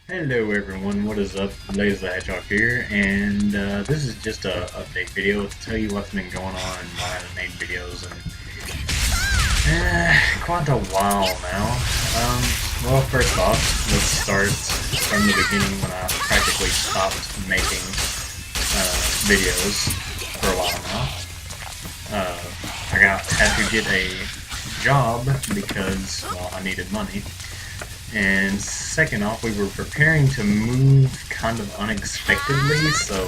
Hello everyone, what is up? Blaze the Hedgehog here, and this is just a update video to tell you what's been going on in my main videos, and quite a while now. Well, first off, let's start from the beginning when I practically stopped making videos for a while now. Had to get a job because, well, I needed money. And second off, we were preparing to move kind of unexpectedly, so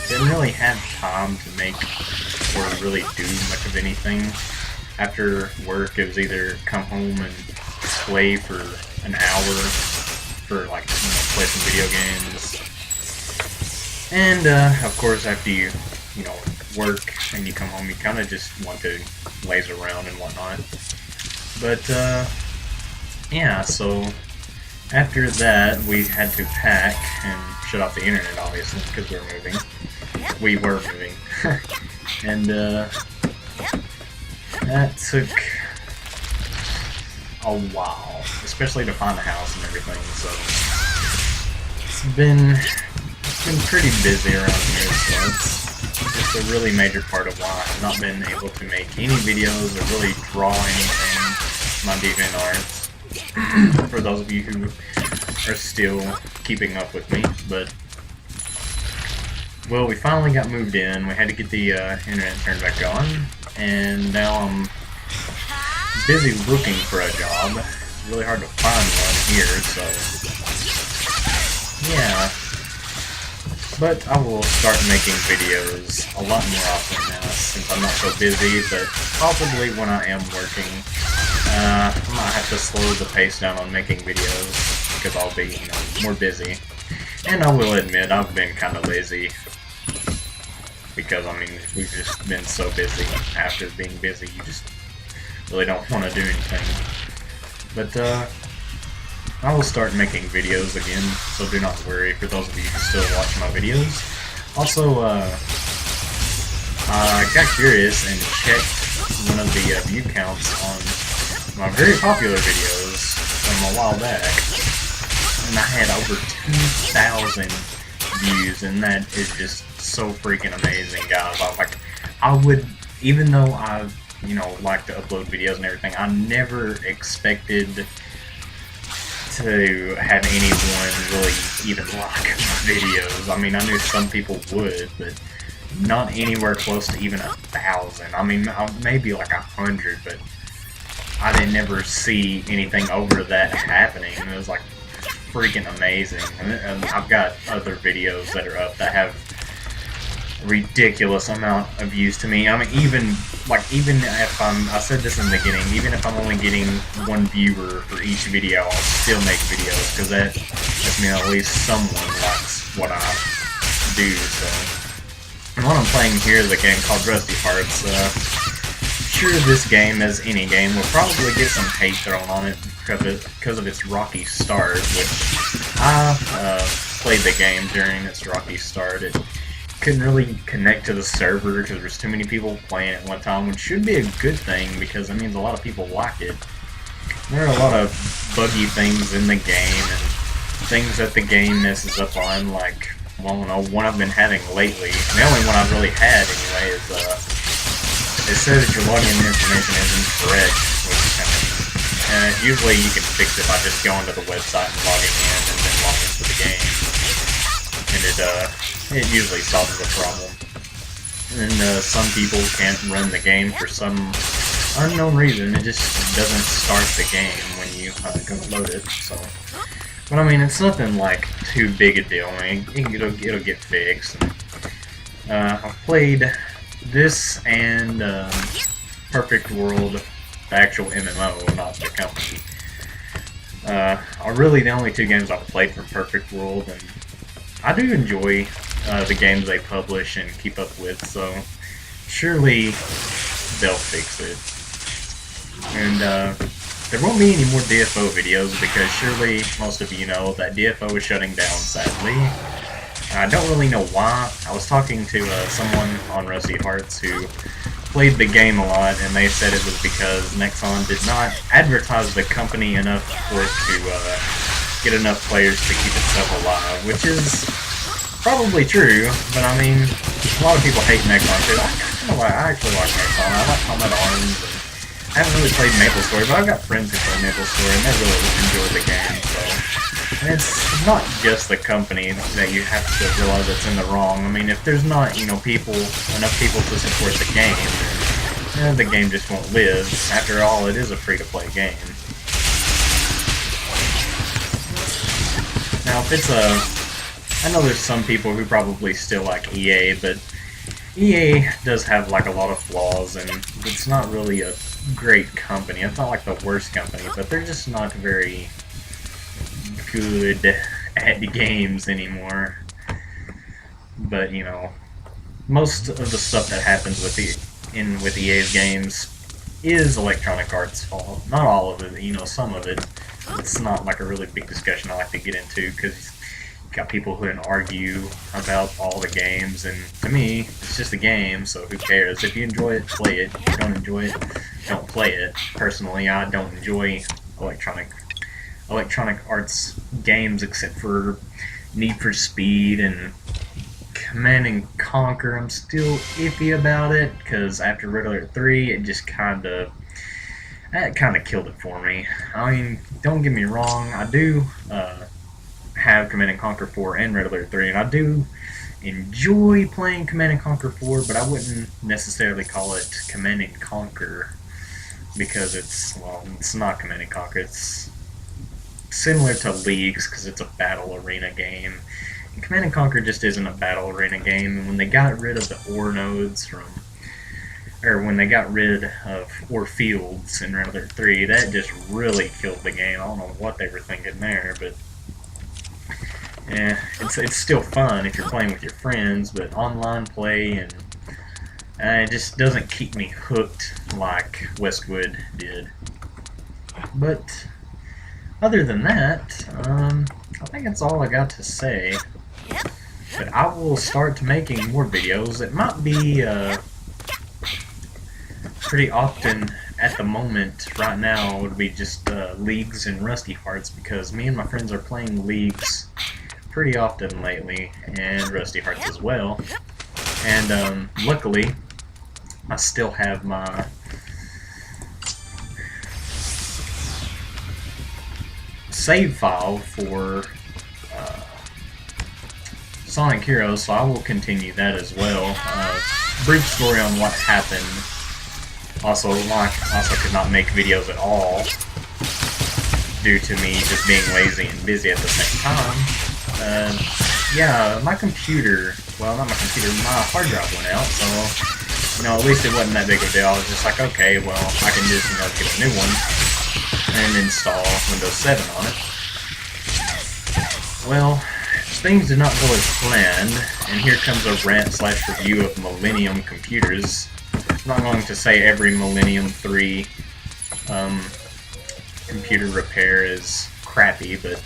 didn't really have time to make or really do much of anything. After work, it was either come home and play for an hour for like, play some video games. And of course, after you work and you come home, you kind of just want to laze around and whatnot. But yeah, so after that, we had to pack and shut off the internet, obviously, because we were moving. We were moving. And that took a while, especially to find a house and everything, so it's been pretty busy around here, so it's a really major part of why I've not been able to make any videos or really draw anything in my DeviantArt. For those of you who are still keeping up with me, but well, we finally got moved in. We had to get the internet turned back on, and now I'm busy looking for a job. It's really hard to find one here, so yeah. But I will start making videos a lot more often now since I'm not so busy, but possibly when I am working, I might have to slow the pace down on making videos because I'll be, more busy. And I will admit, I've been kind of lazy because, we've just been so busy. After being busy, you just really don't want to do anything. But, I will start making videos again, so do not worry for those of you who still watch my videos. Also, I got curious and checked one of the view counts on my very popular videos from a while back, and I had over 2,000 views, and that is just so freaking amazing, guys. I would, even though I, like to upload videos and everything, I never expected to have anyone really even like my videos. I knew some people would, but not anywhere close to even 1,000. Maybe like 100, but I didn't never see anything over that happening. It was like freaking amazing. And I've got other videos that are up that have a ridiculous amount of views to me. Even if I said this in the beginning, even if I'm only getting one viewer for each video, I'll still make videos because that means at least someone likes what I do. So, and what I'm playing here is a game called Rusty Hearts. Sure, this game, as any game, will probably get some hate thrown on it because of its rocky start, which I played the game during its rocky start. It couldn't really connect to the server because there's too many people playing at one time, which should be a good thing because that means a lot of people like it. There are a lot of buggy things in the game and things that the game messes up on, like, well, one I've been having lately, and the only one I've really had anyway, is it says that your login information is incorrect, which usually you can fix it by just going to the website and logging in and then logging into the game, and it usually solves the problem. And some people can't run the game for some unknown reason. It just doesn't start the game when you go load it. So, but it's nothing like too big a deal. It'll get fixed. I've played this and Perfect World, the actual MMO, not the company. Are really the only two games I've played from Perfect World, and I do enjoy the games they publish and keep up with, so surely they'll fix it. And there won't be any more DFO videos because surely most of you know that DFO is shutting down, sadly. I don't really know why. I was talking to someone on Rusty Hearts who played the game a lot, and they said it was because Nexon did not advertise the company enough for it to get enough players to keep itself alive, which is probably true, but I mean, a lot of people hate Necron too. I actually like Necron. I like Combat Arms. I haven't really played MapleStory, but I've got friends who play MapleStory, and they really enjoy the game, so... And it's not just the company that you have to realize that's in the wrong. I mean, if there's not, you know, enough people to support the game, then the game just won't live. After all, it is a free-to-play game. Now, if it's I know there's some people who probably still like EA, but EA does have, like, a lot of flaws, and it's not really a great company. It's not like the worst company, but they're just not very good at the games anymore. But, you know, most of the stuff that happens with EA's games is Electronic Arts' fault. Not all of it, you know, some of it. It's not like a really big discussion I like to get into, because you've got people who argue about all the games, and to me, it's just a game, so who cares? If you enjoy it, play it. If you don't enjoy it, don't play it. Personally, I don't enjoy Electronic Arts games except for Need for Speed and Command & Conquer. I'm still iffy about it, because after Red Alert 3, it just kind of killed it for me. I mean, don't get me wrong, I do have Command & Conquer 4 and Red Alert 3, and I do enjoy playing Command & Conquer 4, but I wouldn't necessarily call it Command & Conquer, because it's not Command & Conquer. It's similar to Leagues, because it's a battle arena game. And Command & Conquer just isn't a battle arena game, and when they got rid of the ore nodes when they got rid of ore fields in Red Alert 3, that just really killed the game. I don't know what they were thinking there, but yeah, it's still fun if you're playing with your friends, but online play and it just doesn't keep me hooked like Westwood did. But other than that, I think that's all I got to say. But I will start making more videos. It might be pretty often at the moment. Right now, it would be just Leagues and Rusty Hearts, because me and my friends are playing Leagues pretty often lately, and Rusty Hearts as well. And luckily, I still have my save file for Sonic Heroes, so I will continue that as well. Brief story on what happened. Also could not make videos at all due to me just being lazy and busy at the same time. Yeah, my computer, well, not my computer, my hard drive went out, so, you know, at least it wasn't that big of a deal. I was just like, okay, well, I can just, you know, get a new one and install Windows 7 on it. Well, things did not go as planned, and here comes a rant/review of Millennium computers. I'm not going to say every Millennium 3 computer repair is crappy, but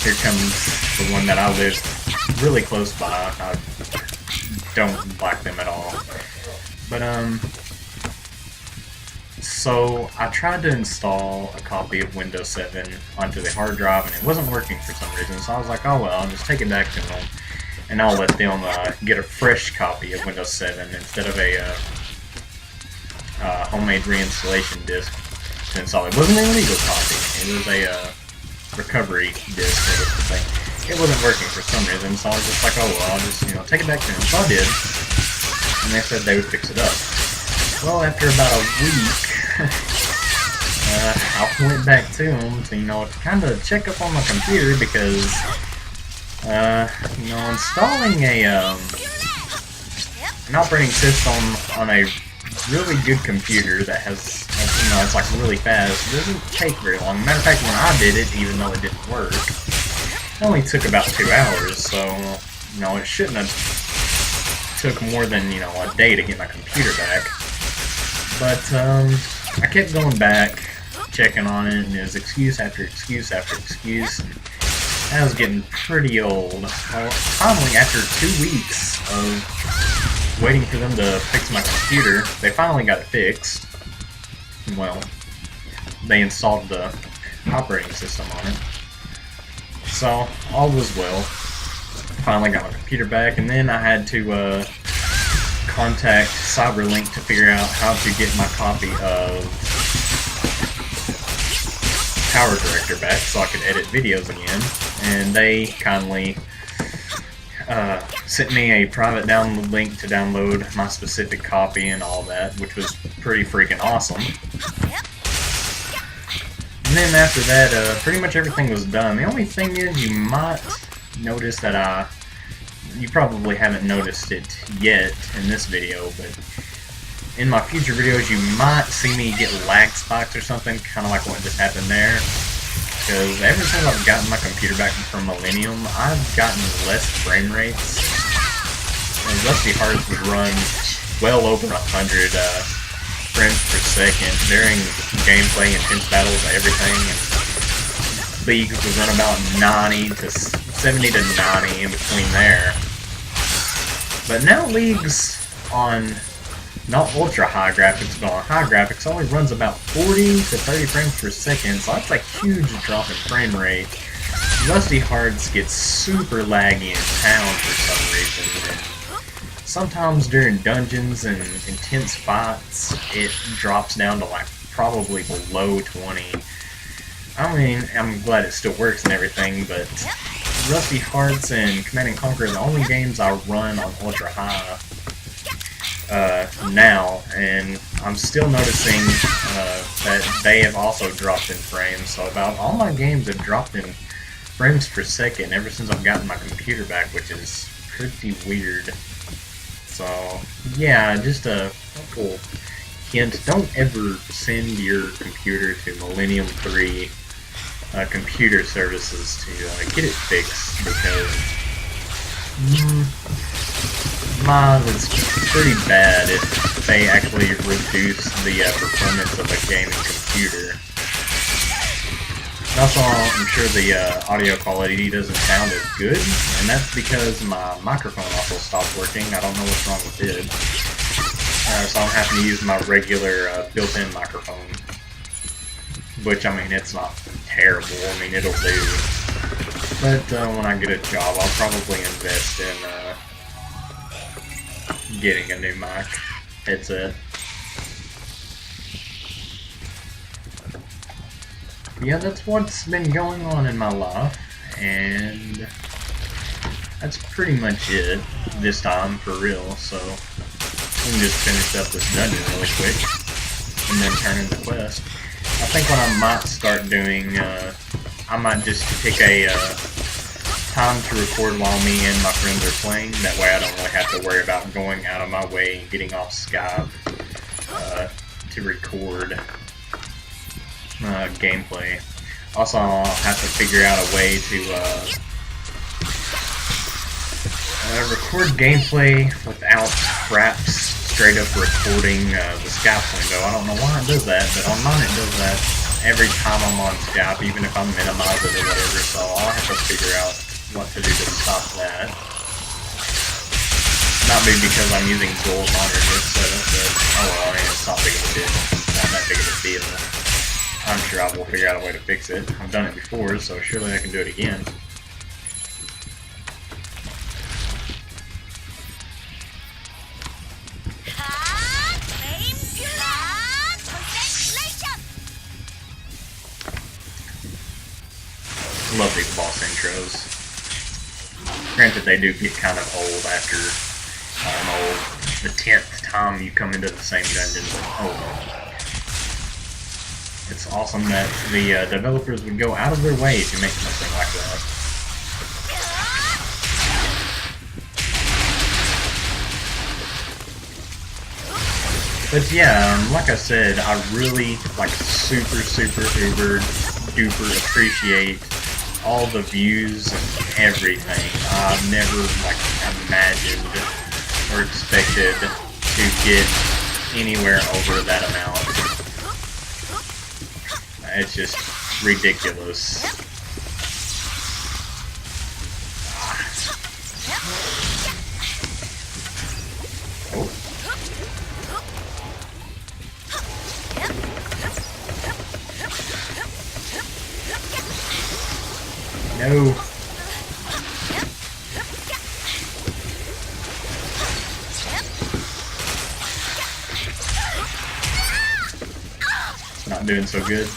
here comes the one that I live really close by. I don't like them at all. But, so I tried to install a copy of Windows 7 onto the hard drive, and it wasn't working for some reason, so I was like, oh well, I'll just take it back to them, and I'll let them get a fresh copy of Windows 7 instead of a homemade reinstallation disk to install. It wasn't an illegal copy, it was a recovery disk or something. It wasn't working for some reason, so I was just like, oh well, I'll just, you know, take it back to them. So I did, and they said they would fix it up. Well, after about a week, I went back to them to, you know, kind of check up on my computer, because, you know, installing an operating system on a really good computer that has, you know, it's like really fast, doesn't take very long. Matter of fact, when I did it, even though it didn't work, it only took about 2 hours, so, you know, it shouldn't have took more than, you know, a day to get my computer back. But, I kept going back, checking on it, and it was excuse after excuse after excuse, and that was getting pretty old. Well, finally, after 2 weeks of waiting for them to fix my computer, they finally got it fixed. Well, they installed the operating system on it. So all was well. Finally got my computer back, and then I had to contact Cyberlink to figure out how to get my copy of Power Director back so I could edit videos again. And they kindly sent me a private download link to download my specific copy and all that, which was pretty freaking awesome. And then after that, pretty much everything was done. The only thing is, you might notice that you probably haven't noticed it yet in this video, but in my future videos you might see me get lag spikes or something, kind of like what just happened there. Because ever since I've gotten my computer back from Millennium, I've gotten less frame rates. And Rusty Hearts would run well over 100 frames per second during gameplay, intense battles, everything. And League would run about 70 to 90 in between there. But now League's on not ultra high graphics, but on high graphics only runs about 40 to 30 frames per second, so that's a huge drop in frame rate. Rusty Hearts gets super laggy in town for some reason, and sometimes during dungeons and intense fights, it drops down to like probably below 20. I mean, I'm glad it still works and everything, but Rusty Hearts and Command & Conquer are the only games I run on ultra high now, and I'm still noticing that they have also dropped in frames, so about all my games have dropped in frames per second ever since I've gotten my computer back, which is pretty weird. So, yeah, just a helpful hint, don't ever send your computer to Millennium 3 computer services to get it fixed, because mine is pretty bad if they actually reduce the performance of a gaming computer. Also, I'm sure the audio quality doesn't sound as good, and that's because my microphone also stopped working. I don't know what's wrong with it. So I'm having to use my regular built-in microphone, which, I mean, it's not terrible. I mean, it'll do. But when I get a job, I'll probably invest in getting a new mic headset. Yeah, that's what's been going on in my life, and that's pretty much it this time, for real. So we can just finish up this dungeon really quick and then turn in the quest. I think what I might start doing, I might just pick a time to record while me and my friends are playing. That way I don't really have to worry about going out of my way and getting off Skype to record gameplay. Also, I'll have to figure out a way to record gameplay without Fraps straight up recording the Skype window. I don't know why it does that, but on mine it does that every time I'm on Skype, even if I minimize it or whatever, so I'll have to figure out what to do to stop that. Not maybe because I'm using dual monitors setup, but oh well, I mean, it's not big of a deal. It's not that big of a deal. I'm sure I will figure out a way to fix it. I've done it before, so surely I can do it again. Love these boss intros. Granted, they do get kind of old after, I don't know, the 10th time you come into the same dungeon, but oh well. It's awesome that the developers would go out of their way to make something like that. But yeah, like I said, I really, like, super uber duper appreciate all the views and everything. I've never, like, imagined or expected to get anywhere over that amount. It's just ridiculous. Oh. No. doing so good.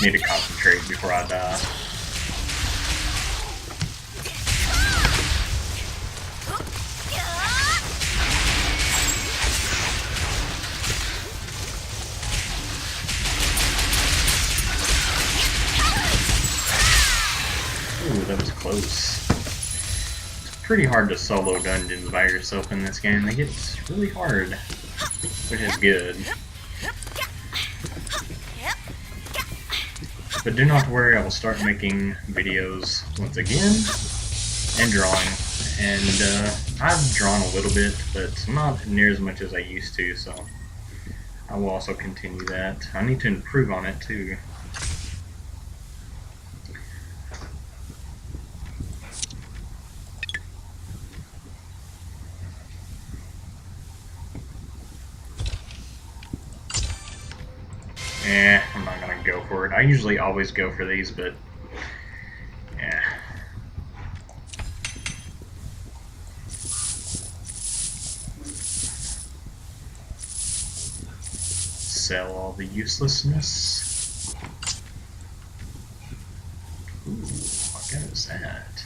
Need to concentrate before I die. Ooh, that was close. It's pretty hard to solo dungeons by yourself in this game. They get really hard, which is good. But do not worry, I will start making videos once again, and drawing. And I've drawn a little bit, but not near as much as I used to, so I will also continue that. I need to improve on it too. I'm not gonna go for it. I usually always go for these, but yeah. Sell all the uselessness. Ooh, what gun is that?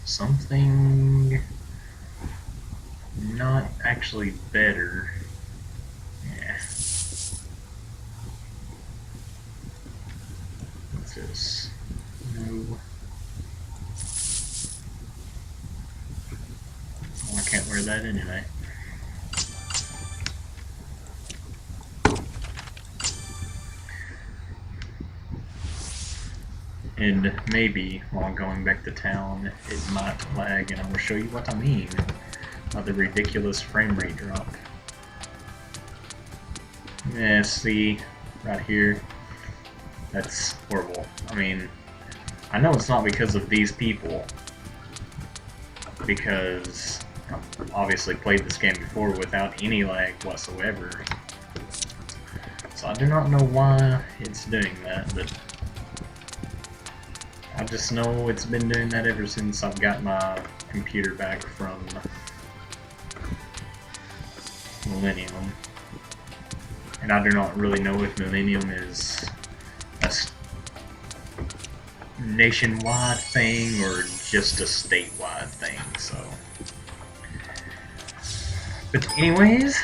Something not actually better. Yeah. What's this? No. Oh, I can't wear that anyway. And maybe while going back to town, it might lag, and I will show you what I mean by the ridiculous frame rate drop. Yeah, see, right here, that's horrible. I mean, I know it's not because of these people, because I've obviously played this game before without any lag whatsoever. So I do not know why it's doing that, but I just know it's been doing that ever since I've got my computer back from Millennium. And I do not really know if Millennium is a nationwide thing or just a statewide thing, so. But anyways,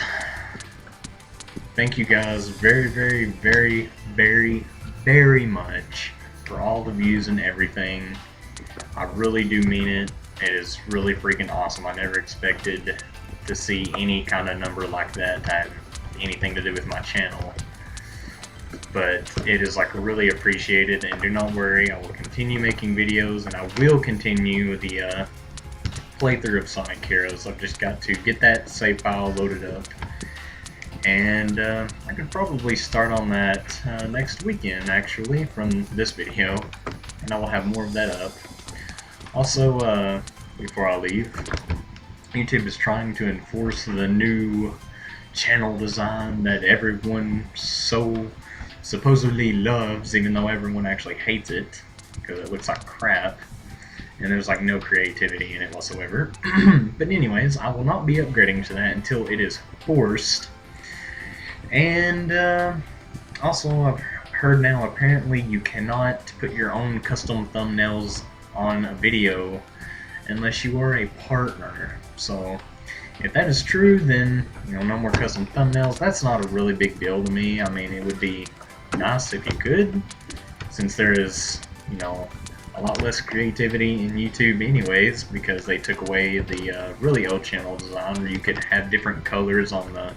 thank you guys very, very, very, very, very much for all the views and everything. I really do mean it. It is really freaking awesome. I never expected to see any kind of number like that to have anything to do with my channel. But it is like really appreciated, and do not worry, I will continue making videos, and I will continue the playthrough of Sonic Heroes. I've just got to get that save file loaded up. And I could probably start on that next weekend, actually, from this video, and I will have more of that up. Also, before I leave, YouTube is trying to enforce the new channel design that everyone so supposedly loves, even though everyone actually hates it, because it looks like crap, and there's like no creativity in it whatsoever. But anyways, I will not be upgrading to that until it is forced. And also, I've heard now apparently you cannot put your own custom thumbnails on a video unless you are a partner. So if that is true, then no more custom thumbnails. That's not a really big deal to me. I mean, it would be nice if you could, since there is a lot less creativity in YouTube anyways, because they took away the really old channel design where you could have different colors on the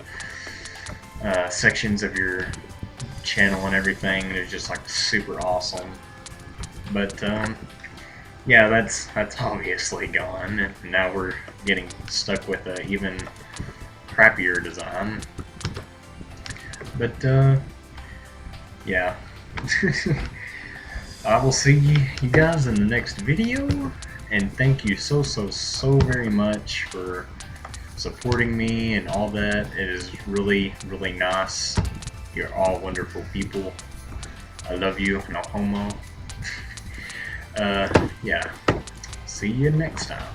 sections of your channel and everything. It's just like super awesome. But yeah, that's obviously gone, and now we're getting stuck with an even crappier design. But yeah. I will see you guys in the next video, and thank you so very much for supporting me and all that. It is really, really nice. You're all wonderful people. I love you, no homo. Yeah. See you next time.